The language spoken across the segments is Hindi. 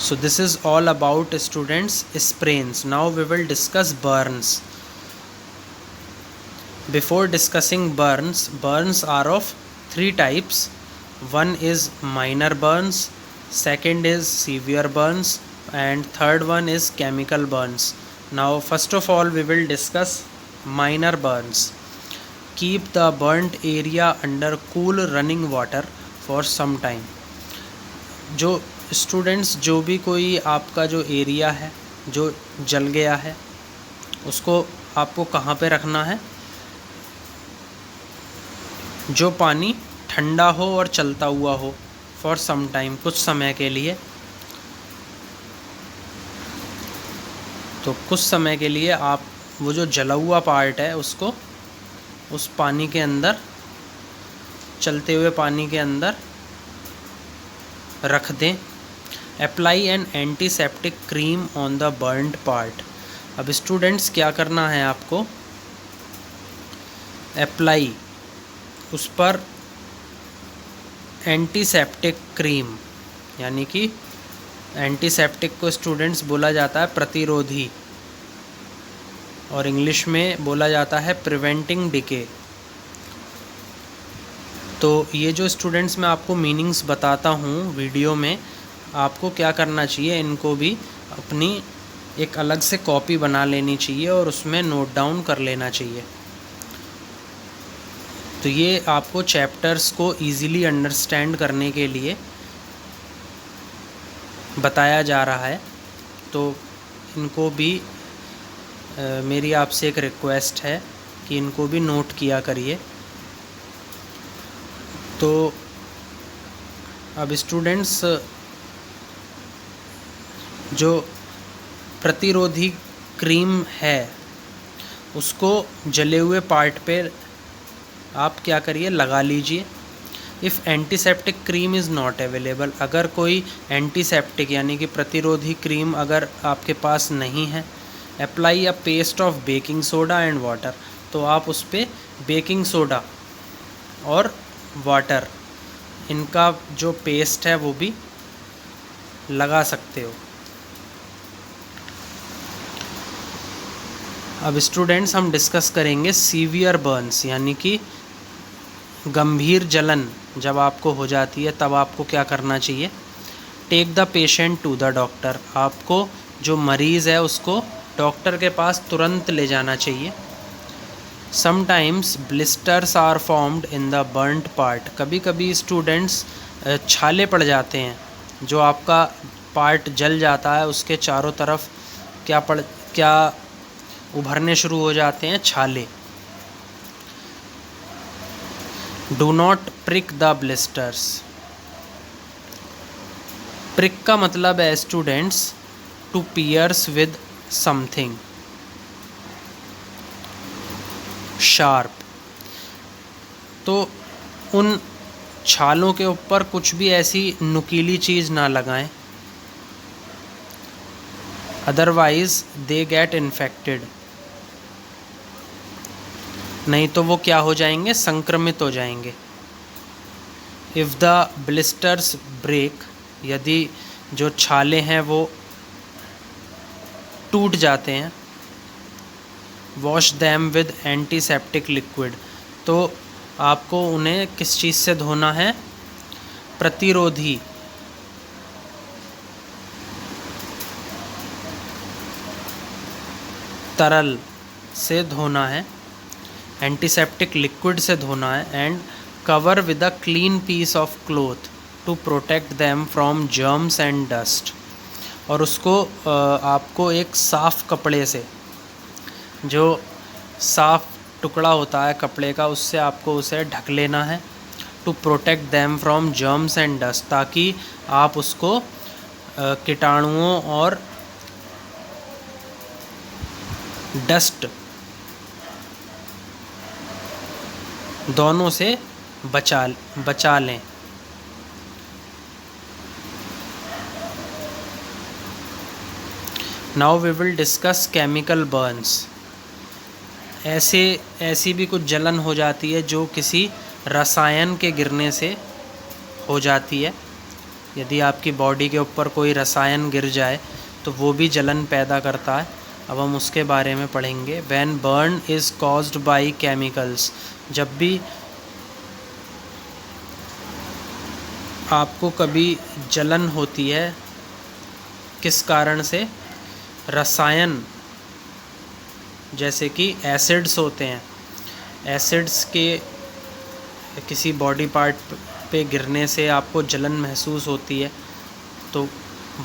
So this is all about students sprains. Now we will discuss burns. Before discussing burns, burns are of three types. One is minor burns, second is severe burns, and third one is chemical burns. Now first of all we will discuss minor burns. Keep the burnt area under cool running water for some time. जो स्टूडेंट्स, जो भी कोई आपका जो एरिया है जो जल गया है, उसको आपको कहाँ पे रखना है? जो पानी ठंडा हो और चलता हुआ हो फॉर सम टाइम, कुछ समय के लिए। तो कुछ समय के लिए आप वो जो जला हुआ पार्ट है उसको उस पानी के अंदर, चलते हुए पानी के अंदर रख दें। Apply an antiseptic cream on the burned part. अब स्टूडेंट्स क्या करना है आपको? अप्लाई, उस पर एंटीसेप्टिक क्रीम, यानी कि एंटीसेप्टिक को स्टूडेंट्स बोला जाता है प्रतिरोधी, और इंग्लिश में बोला जाता है प्रिवेंटिंग डिके। तो ये जो स्टूडेंट्स मैं आपको मीनिंग्स बताता हूँ वीडियो में, आपको क्या करना चाहिए, इनको भी अपनी एक अलग से कॉपी बना लेनी चाहिए और उसमें नोट डाउन कर लेना चाहिए। तो ये आपको चैप्टर्स को इजीली अंडरस्टैंड करने के लिए बताया जा रहा है। तो इनको भी मेरी आपसे एक रिक्वेस्ट है कि इनको भी नोट किया करिए। तो अब स्टूडेंट्स, जो प्रतिरोधी क्रीम है उसको जले हुए पार्ट पे आप क्या करिए, लगा लीजिए। If antiseptic cream is not available, अगर कोई एंटीसेप्टिक यानी कि प्रतिरोधी क्रीम अगर आपके पास नहीं है, apply a paste of baking soda and water. तो आप उस पर बेकिंग सोडा और वाटर, इनका जो पेस्ट है वो भी लगा सकते हो। अब स्टूडेंट्स हम डिस्कस करेंगे सीवियर बर्न्स, यानी कि गंभीर जलन जब आपको हो जाती है तब आपको क्या करना चाहिए? Take the patient to the doctor. आपको जो मरीज़ है उसको डॉक्टर के पास तुरंत ले जाना चाहिए। Sometimes blisters are formed in the burned part. कभी कभी स्टूडेंट्स छाले पड़ जाते हैं, जो आपका पार्ट जल जाता है उसके चारों तरफ क्या उभरने शुरू हो जाते हैं, छाले। Do not prick the blisters. Prick का मतलब है students to pierce with something sharp. तो उन छालों के ऊपर कुछ भी ऐसी नुकीली चीज़ ना लगाएं, अदरवाइज दे गेट इन्फेक्टेड। नहीं तो वो क्या हो जाएंगे, संक्रमित हो जाएंगे। इफ़ द ब्लिस्टर्स ब्रेक, यदि जो छाले हैं वो टूट जाते हैं, wash them with antiseptic liquid. तो आपको उन्हें किस चीज़ से धोना है? प्रतिरोधी तरल से धोना है, एंटीसेप्टिक लिक्विड से धोना है। And cover with a clean piece of cloth to protect them from germs and dust. और उसको आपको एक साफ़ कपड़े से, जो साफ़ टुकड़ा होता है कपड़े का, उससे आपको उसे ढक लेना है। To protect them from germs and dust, ताकि आप उसको कीटाणुओं और डस्ट दोनों से बचा लें। Now we will discuss chemical burns. ऐसी भी कुछ जलन हो जाती है जो किसी रसायन के गिरने से हो जाती है। यदि आपकी बॉडी के ऊपर कोई रसायन गिर जाए तो वो भी जलन पैदा करता है। अब हम उसके बारे में पढ़ेंगे। When burn is caused by chemicals, जब भी आपको कभी जलन होती है किस कारण से, रसायन जैसे कि एसिड्स होते हैं, एसिड्स के किसी बॉडी पार्ट पे गिरने से आपको जलन महसूस होती है, तो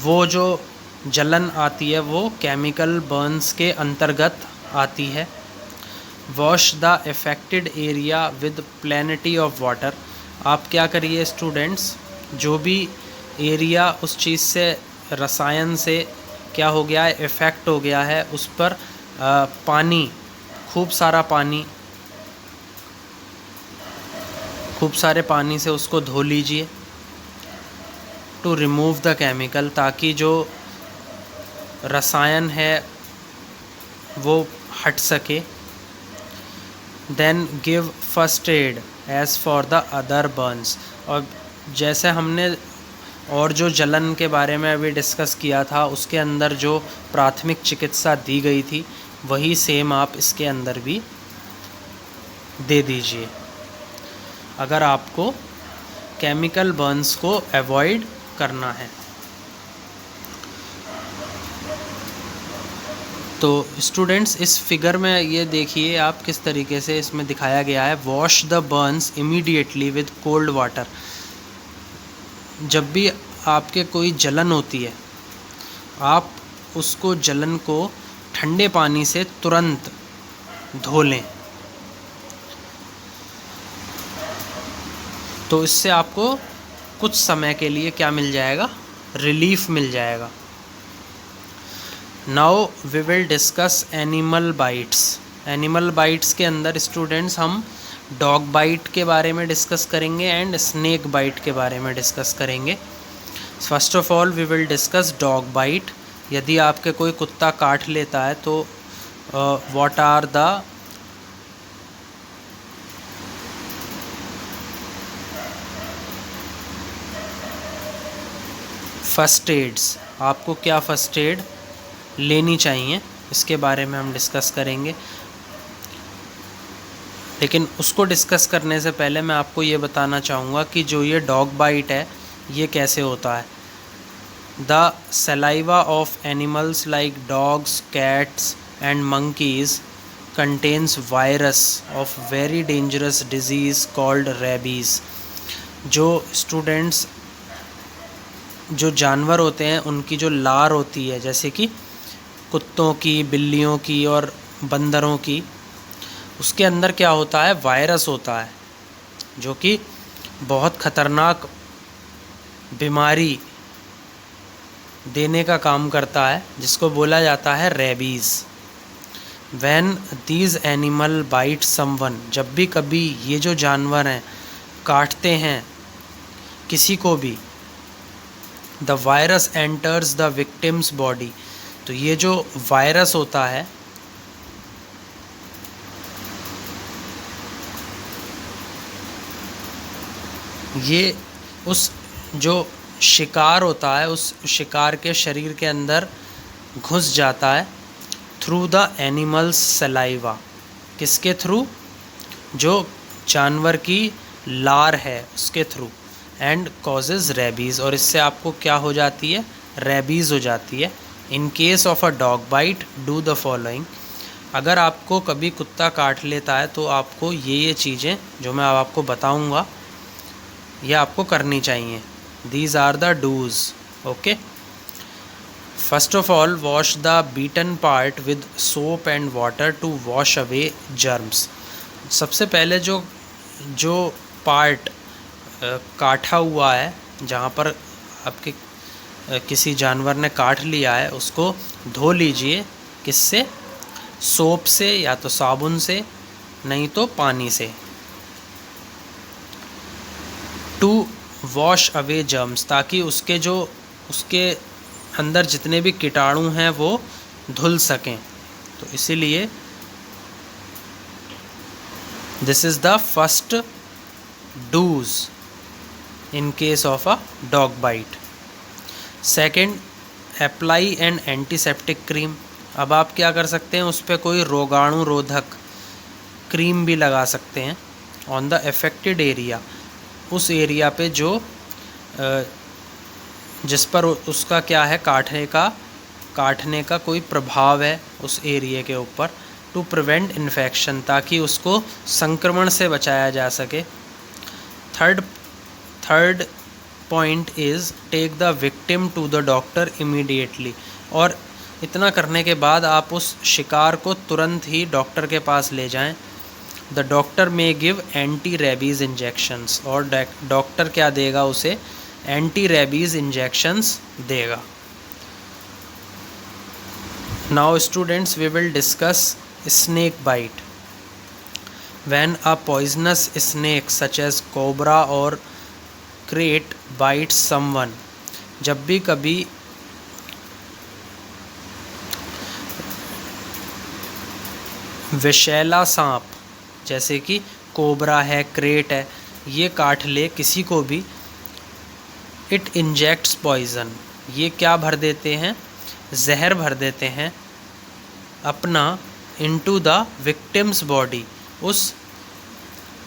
वो जो जलन आती है वो केमिकल बर्न्स के अंतर्गत आती है। Wash the affected area with प्लेनिटी of water, आप क्या करिए स्टूडेंट्स, जो भी एरिया उस चीज़ से रसायन से क्या हो गया है, इफ़ेक्ट हो गया है, उस पर पानी, खूब सारे पानी से उसको धो लीजिए। टू रिमूव द केमिकल, ताकि जो रसायन है वो हट सके। Then give first aid as for the other burns, और जैसे हमने और जो जलन के बारे में अभी डिस्कस किया था उसके अंदर जो प्राथमिक चिकित्सा दी गई थी वही सेम आप इसके अंदर भी दे दीजिए, अगर आपको केमिकल बर्न्स को अवॉइड करना है। तो स्टूडेंट्स इस फिगर में ये देखिए आप किस तरीके से इसमें दिखाया गया है। Wash the Burns immediately with cold water, जब भी आपके कोई जलन होती है आप उसको जलन को ठंडे पानी से तुरंत धो लें, तो इससे आपको कुछ समय के लिए क्या मिल जाएगा, रिलीफ मिल जाएगा। Now we will discuss animal bites. Animal bites के अंदर स्टूडेंट्स हम डॉग बाइट के बारे में डिस्कस करेंगे एंड स्नेक बाइट के बारे में डिस्कस करेंगे। First of all we will discuss dog bite. यदि आपके कोई कुत्ता काट लेता है तो what are the first aids, आपको क्या फर्स्ट एड लेनी चाहिए, इसके बारे में हम डिस्कस करेंगे। लेकिन उसको डिस्कस करने से पहले मैं आपको ये बताना चाहूँगा कि जो ये डॉग बाइट है ये कैसे होता है। The saliva of animals like dogs, cats and monkeys contains virus of very dangerous disease called rabies। जो स्टूडेंट्स, जो जानवर होते हैं उनकी जो लार होती है, जैसे कि कुत्तों की, बिल्लियों की और बंदरों की, उसके अंदर क्या होता है, वायरस होता है जो कि बहुत ख़तरनाक बीमारी देने का काम करता है, जिसको बोला जाता है rabies. When these animal bite someone, जब भी कभी ये जो जानवर हैं काटते हैं किसी को भी, the virus enters the victims body, तो ये जो वायरस होता है ये उस जो शिकार होता है उस शिकार के शरीर के अंदर घुस जाता है थ्रू द एनिमल्स सलाइवा। किसके थ्रू, जो जानवर की लार है उसके थ्रू, एंड कॉजेज़ रेबीज़, और इससे आपको क्या हो जाती है, रेबीज़ हो जाती है। In case of a dog bite do the following, अगर आपको कभी कुत्ता काट लेता है तो आपको ये चीज़ें जो मैं अब आपको बताऊंगा ये आपको करनी चाहिए। These are the dos. Okay, first of all wash the bitten part with soap and water to wash away germs. सबसे पहले जो पार्ट काटा हुआ है, जहाँ पर आपके किसी जानवर ने काट लिया है, उसको धो लीजिए। किससे, सोप से या तो साबुन से, नहीं तो पानी से। टू वॉश अवे जर्म्स, ताकि उसके अंदर जितने भी कीटाणु हैं वो धुल सकें। तो इसीलिए this is the first dos in case of a dog bite. Second, apply an antiseptic cream. अब आप क्या कर सकते हैं, उस पर कोई रोगाणु रोधक क्रीम भी लगा सकते हैं ऑन द अफेक्टेड एरिया, उस एरिया पे जो जिस पर उसका क्या है, काटने का कोई प्रभाव है उस एरिया के ऊपर, टू प्रिवेंट इन्फेक्शन, ताकि उसको संक्रमण से बचाया जा सके। Third point is take the victim to the doctor immediately. और इतना करने के बाद आप उस शिकार को तुरंत ही डॉक्टर के पास ले जाएं। The doctor may give anti rabies injections, और डॉक्टर क्या देगा, उसे एंटी रेबीज़ इंजेक्शंस देगा। Now students, we will discuss snake bite. When a poisonous snake such as cobra और क्रेट बाइट्स समवन, जब भी कभी विषैला सांप जैसे कि कोबरा है, क्रेट है, ये काट ले किसी को भी, इट इंजेक्ट्स पॉइजन, ये क्या भर देते हैं, जहर भर देते हैं अपना, इनटू द विक्टिम्स बॉडी, उस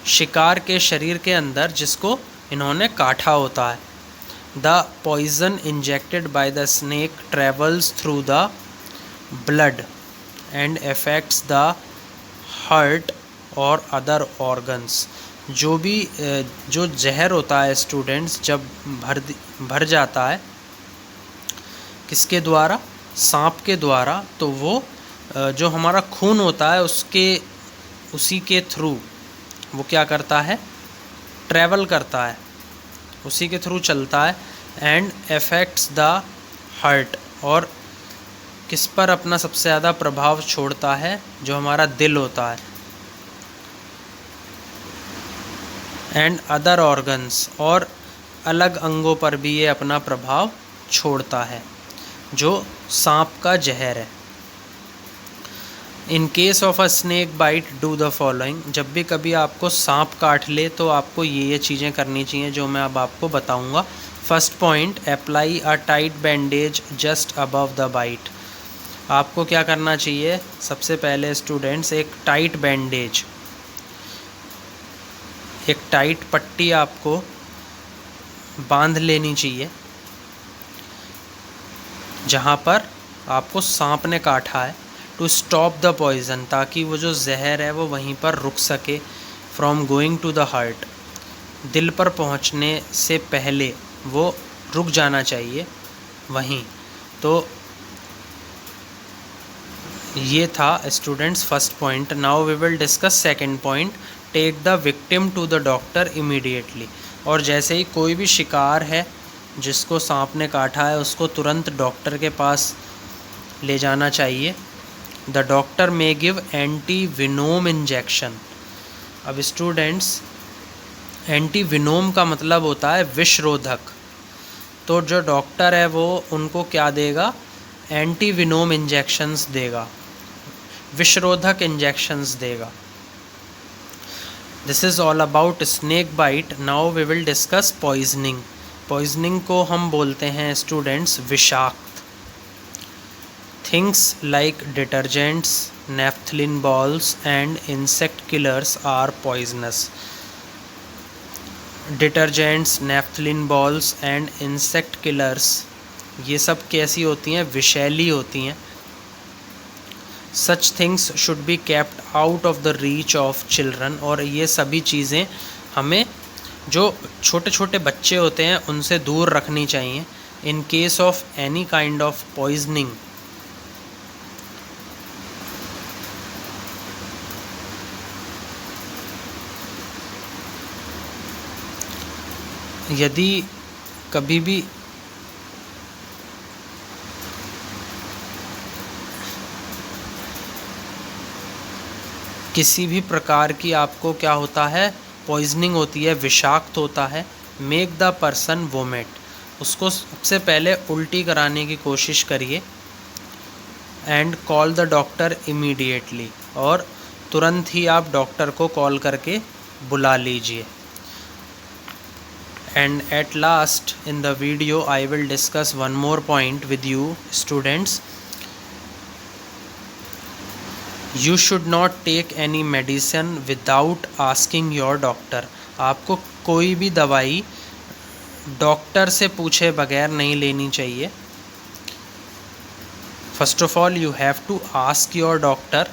शिकार के शरीर के अंदर जिसको इन्होंने काटा होता है। The poison injected by the snake travels through the blood and affects the heart और अदर ऑर्गन्स। जो जहर होता है स्टूडेंट्स, जब भर जाता है किसके द्वारा, सांप के द्वारा, तो वो जो हमारा खून होता है उसी के थ्रू वो क्या करता है, ट्रैवल करता है, उसी के थ्रू चलता है। एंड अफेक्ट्स द हार्ट, और किस पर अपना सबसे ज़्यादा प्रभाव छोड़ता है, जो हमारा दिल होता है। एंड अदर ऑर्गन्स, और अलग अंगों पर भी ये अपना प्रभाव छोड़ता है, जो सांप का जहर है। In case of a snake bite do the following, जब भी कभी आपको सांप काट ले तो आपको ये चीज़ें करनी चाहिए जो मैं अब आपको बताऊंगा। First point, apply a tight bandage just above the bite. आपको क्या करना चाहिए, सबसे पहले स्टूडेंट्स एक टाइट बैंडेज, एक टाइट पट्टी आपको बांध लेनी चाहिए जहाँ पर आपको सांप ने काटा है, टू स्टॉप द पॉइज़न, ताकि वो जो जहर है वो वहीं पर रुक सके, from going to the heart, दिल पर पहुँचने से पहले वो रुक जाना चाहिए वहीं। तो ये था students first point. Now we will discuss second point, take the victim to the doctor immediately. और जैसे ही कोई भी शिकार है जिसको सांप ने काटा है, उसको तुरंत डॉक्टर के पास ले जाना चाहिए। The doctor may give anti venom injection. अब स्टूडेंट्स, एंटी विनोम का मतलब होता है विषरोधक, तो जो डॉक्टर है वो उनको क्या देगा, एंटी विनोम इंजेक्शंस देगा, विषरोधक इंजेक्शंस देगा। This is all about snake bite. Now we will discuss poisoning. Poisoning को हम बोलते हैं स्टूडेंट्स विषाक्त। Things like detergents, naphthalene balls and insect killers are poisonous. Detergents, naphthalene balls and insect killers, ये सब कैसी होती हैं, विषैली होती हैं। Such things should be kept out of the reach of children, और ये सभी चीज़ें हमें, जो छोटे छोटे बच्चे होते हैं, उनसे दूर रखनी चाहिए। इन case of any kind of poisoning, यदि कभी भी किसी भी प्रकार की आपको क्या होता है, पॉइजनिंग होती है, विषाक्त होता है, मेक द पर्सन वोमिट, उसको सबसे पहले उल्टी कराने की कोशिश करिए। And call the doctor immediately, और तुरंत ही आप डॉक्टर को कॉल करके बुला लीजिए। And at last in the video I will discuss one more point with you students. You should not take any medicine without asking your doctor. आपको कोई भी दवाई डॉक्टर से पूछे बगैर नहीं लेनी चाहिए. First of all, you have to ask your doctor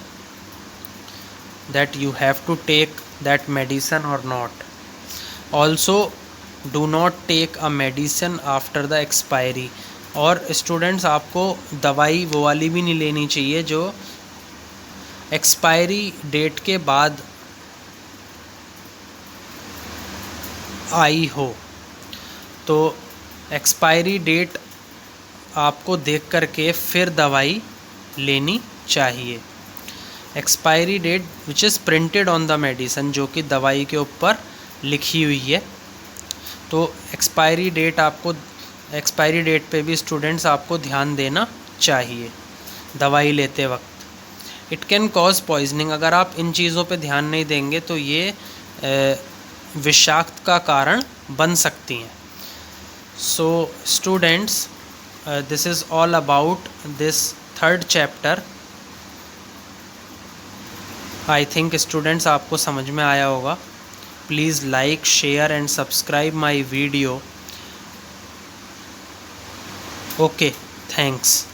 that you have to take that medicine or not. Also, do not take a medicine after the expiry. और स्टूडेंट्स आपको दवाई वो वाली भी नहीं लेनी चाहिए जो एक्सपायरी डेट के बाद आई हो. तो एक्सपायरी डेट आपको देख करके फिर दवाई लेनी चाहिए. Expiry date which is printed on the medicine, जो कि दवाई के ऊपर लिखी हुई है. तो एक्सपायरी डेट पे भी स्टूडेंट्स आपको ध्यान देना चाहिए दवाई लेते वक्त. It can cause poisoning. अगर आप इन चीज़ों पे ध्यान नहीं देंगे तो ये विषाक्त का कारण बन सकती हैं. So students, this is all about this third chapter. I think students आपको समझ में आया होगा. Please like, share and subscribe my video. Okay, thanks.